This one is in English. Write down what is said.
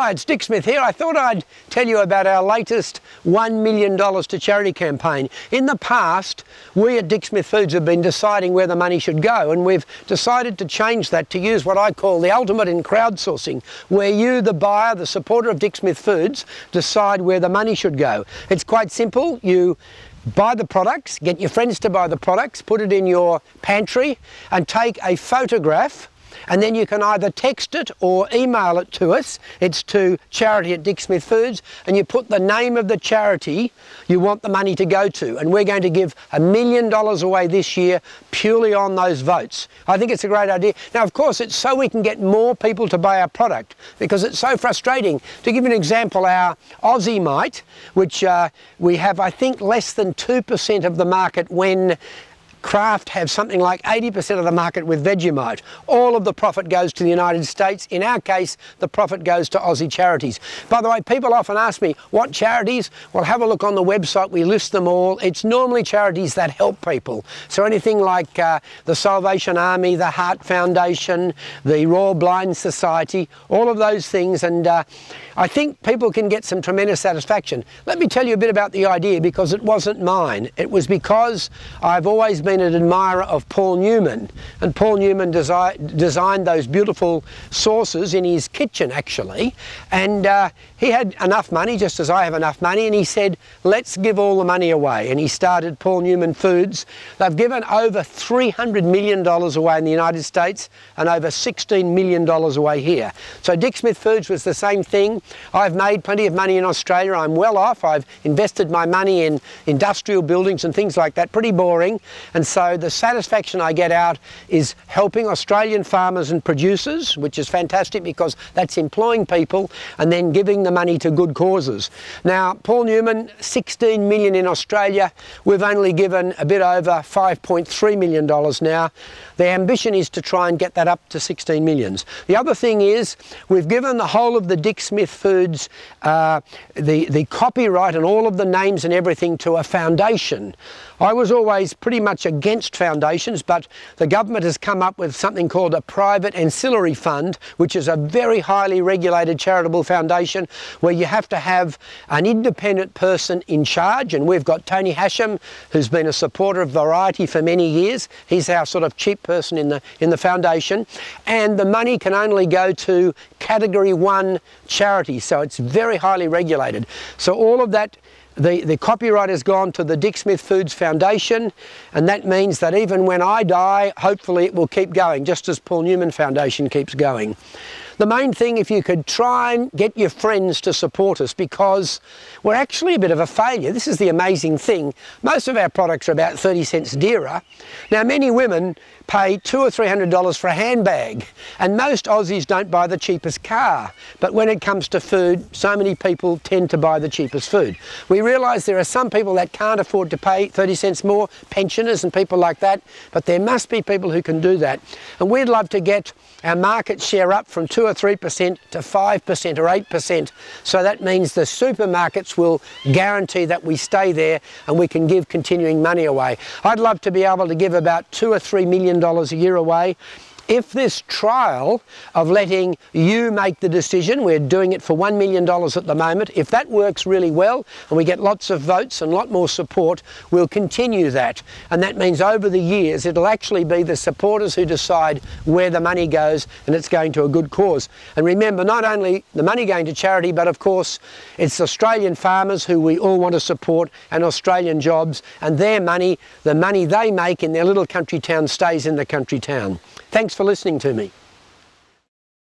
Hi, it's Dick Smith here. I thought I'd tell you about our latest $1 million to charity campaign. In the past, we at Dick Smith Foods have been deciding where the money should go, and we've decided to change that to use what I call the ultimate in crowdsourcing, where you, the buyer, the supporter of Dick Smith Foods, decide where the money should go. It's quite simple. You buy the products, get your friends to buy the products, put it in your pantry and take a photograph, and then you can either text it or email it to us. It's to charity@DickSmithFoods, and you put the name of the charity you want the money to go to. And we're going to give $1 million away this year purely on those votes. I think it's a great idea. Now, of course, it's so we can get more people to buy our product, because it's so frustrating. To give you an example, our Aussie Mite, which we have, I think, less than 2% of the market when Kraft have something like 80% of the market with Vegemite. All of the profit goes to the United States. In our case, the profit goes to Aussie charities. By the way, people often ask me, what charities? Well, have a look on the website. We list them all. It's normally charities that help people. So anything like the Salvation Army, the Heart Foundation, the Royal Blind Society, all of those things. And I think people can get some tremendous satisfaction. Let me tell you a bit about the idea, because it wasn't mine. It was because I've always been an admirer of Paul Newman, and Paul Newman designed those beautiful sauces in his kitchen, actually, and he had enough money, just as I have enough money, and he said, let's give all the money away. And he started Paul Newman Foods. They've given over $300 million away in the United States and over $16 million away here. So Dick Smith Foods was the same thing. I've made plenty of money in Australia. I'm well off. I've invested my money in industrial buildings and things like that. Pretty boring. And so the satisfaction I get out is helping Australian farmers and producers, which is fantastic because that's employing people, and then giving the money to good causes. Now, Paul Newman, $16 million in Australia. We've only given a bit over $5.3 million now. The ambition is to try and get that up to 16 millions. The other thing is, we've given the whole of the Dick Smith Foods, the copyright and all of the names and everything to a foundation. I was always pretty much against foundations, but the government has come up with something called a private ancillary fund, which is a very highly regulated charitable foundation where you have to have an independent person in charge. And we've got Tony Hasham, who's been a supporter of Variety for many years. He's our sort of chief person in the foundation. And the money can only go to Category 1 charities, so it's very highly regulated. So all of that, the copyright has gone to the Dick Smith Foods Foundation, and that means that even when I die, hopefully it will keep going, just as Paul Newman Foundation keeps going. The main thing, if you could try and get your friends to support us, because we're actually a bit of a failure. This is the amazing thing. Most of our products are about 30 cents dearer. Now, many women pay $200 or $300 for a handbag, and most Aussies don't buy the cheapest car. But when it comes to food, so many people tend to buy the cheapest food. We realise there are some people that can't afford to pay 30 cents more, pensioners and people like that, but there must be people who can do that. And we'd love to get our market share up from 2 or 3% to 5% or 8%. So that means the supermarkets will guarantee that we stay there and we can give continuing money away. I'd love to be able to give about $2 or $3 million a year away. If this trial of letting you make the decision, we're doing it for $1 million at the moment, if that works really well and we get lots of votes and a lot more support, we'll continue that. And that means over the years it'll actually be the supporters who decide where the money goes, and it's going to a good cause. And remember, not only the money going to charity, but of course it's Australian farmers who we all want to support, and Australian jobs, and their money, the money they make in their little country town, stays in the country town. Thanks for listening to me.